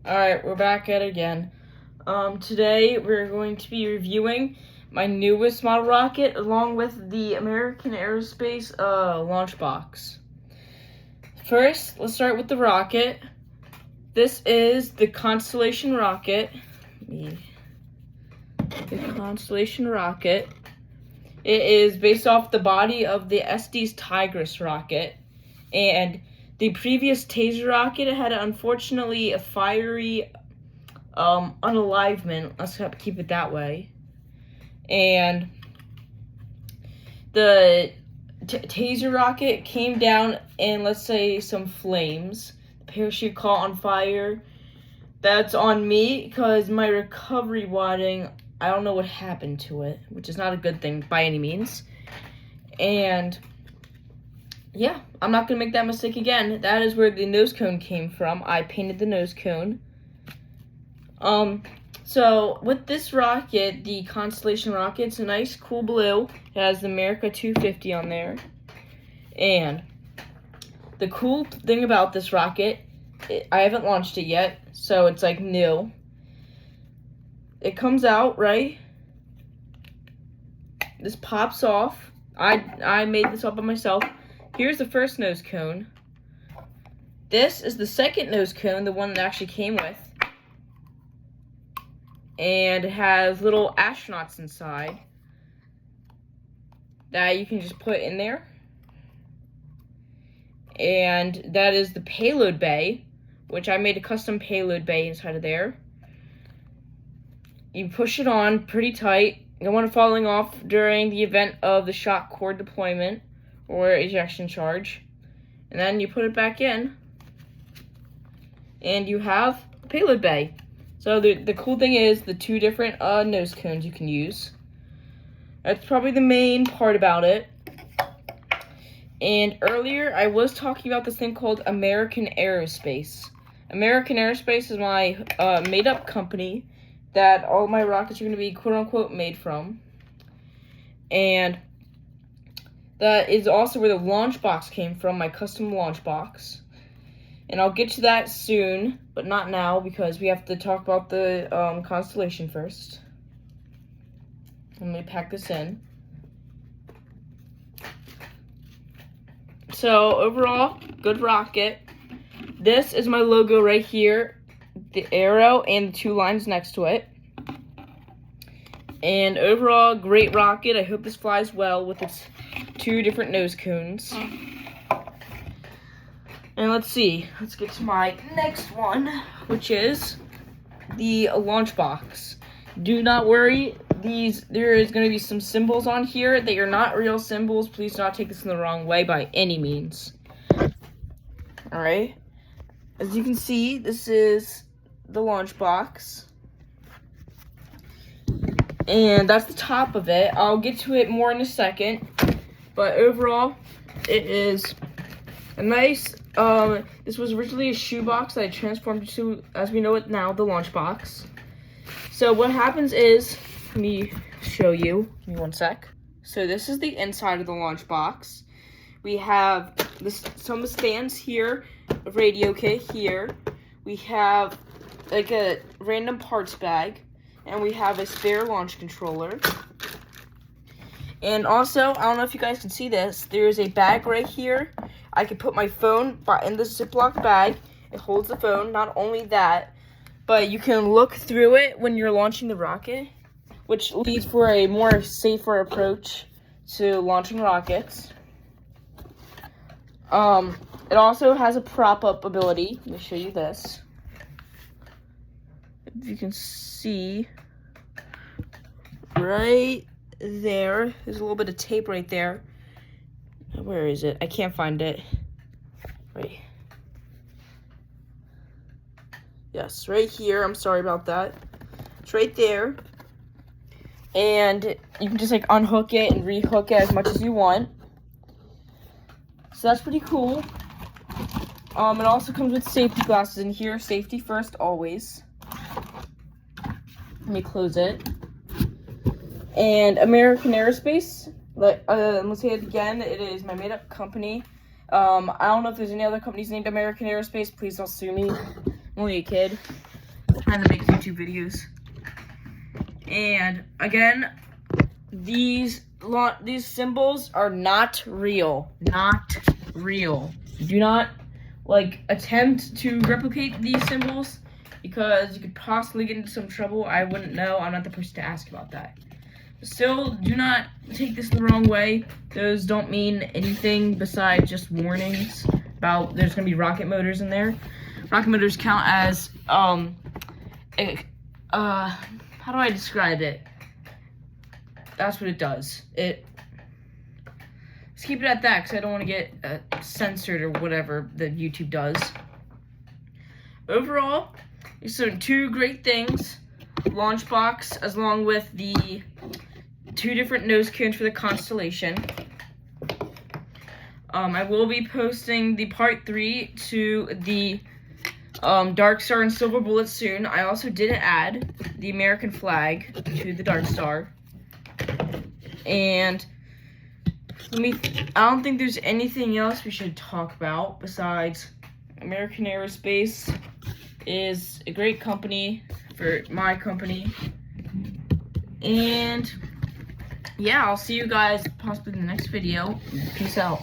Alright, we're back at it again. Today we're going to be reviewing my newest model rocket along with the American Aerospace LaunchBox. First, let's start with the rocket. This is the Constellation rocket. The Constellation rocket. It is based off the body of the SD's Tigris rocket, and the previous Taser rocket had unfortunately a fiery unalivement. Let's keep it that way. And the Taser rocket came down in, let's say, some flames. The parachute caught on fire. That's on me because my recovery wadding, I don't know what happened to it, which is not a good thing by any means. And yeah, I'm not going to make that mistake again. That is where the nose cone came from. I painted the nose cone. So with this rocket, the Constellation rocket, it's a nice cool blue. It has the America 250 on there. And the cool thing about this rocket, I haven't launched it yet, so it's like new. It comes out, right? This pops off. I made this up by myself. Here's the first nose cone. This is the second nose cone, the one that actually came with. And it has little astronauts inside that you can just put in there. And that is the payload bay, which I made a custom payload bay inside of there. You push it on pretty tight. You don't want it falling off during the event of the shock cord deployment or ejection charge. And then you put it back in, and you have a payload bay. So the cool thing is the two different nose cones you can use. That's probably the main part about it. And earlier I was talking about this thing called American Aerospace. American Aerospace is my made-up company that all my rockets are going to be quote-unquote made from. And that is also where the LaunchBox came from, my custom LaunchBox. And I'll get to that soon, but not now because we have to talk about the Constellation first. Let me pack this in. So overall, good rocket. This is my logo right here, the arrow and the two lines next to it. And overall, great rocket. I hope this flies well with its two different nose cones. And let's see. Let's get to my next one, which is the LaunchBox. Do not worry. There is going to be some symbols on here. They are not real symbols. Please do not take this in the wrong way by any means. Alright. As you can see, this is the LaunchBox. And that's the top of it. I'll get to it more in a second. But overall, it is a nice, this was originally a shoebox that I transformed to, as we know it now, the LaunchBox. So what happens is, let me show you, give me one sec. So this is the inside of the LaunchBox. We have some stands here, a radio kit here. We have like a random parts bag. And we have a spare launch controller. And also, I don't know if you guys can see this, there's a bag right here. I can put my phone in the Ziploc bag. It holds the phone. Not only that, but you can look through it when you're launching the rocket, which leads for a more safer approach to launching rockets. It also has a prop-up ability. Let me show you this. If you can see right there, there's a little bit of tape right there. Where is it? I can't find it. Right. Yes, right here. I'm sorry about that. It's right there. And you can just like unhook it and rehook it as much as you want. So that's pretty cool. It also comes with safety glasses in here. Safety first, always. Let me close it. And American Aerospace, let's say it again, it is my made-up company. I don't know if there's any other companies named American Aerospace. Please don't sue me. I'm only a kid. trying to make YouTube videos. And again, these symbols are not real. Not real. Do not attempt to replicate these symbols because you could possibly get into some trouble. I wouldn't know. I'm not the person to ask about that. Still, do not take this the wrong way. Those don't mean anything besides just warnings about there's going to be rocket motors in there. Rocket motors count as, how do I describe it? That's what it does. Let's keep it at that because I don't want to get censored or whatever that YouTube does. Overall, these are two great things. LaunchBox, as along with the 2 different nose cones for the Constellation. I will be posting the part 3 to the Dark Star and Silver Bullet soon. I also did add the American flag to the Dark Star. And I don't think there's anything else we should talk about besides American Aerospace is a great company for my company. And yeah, I'll see you guys possibly in the next video. Peace out.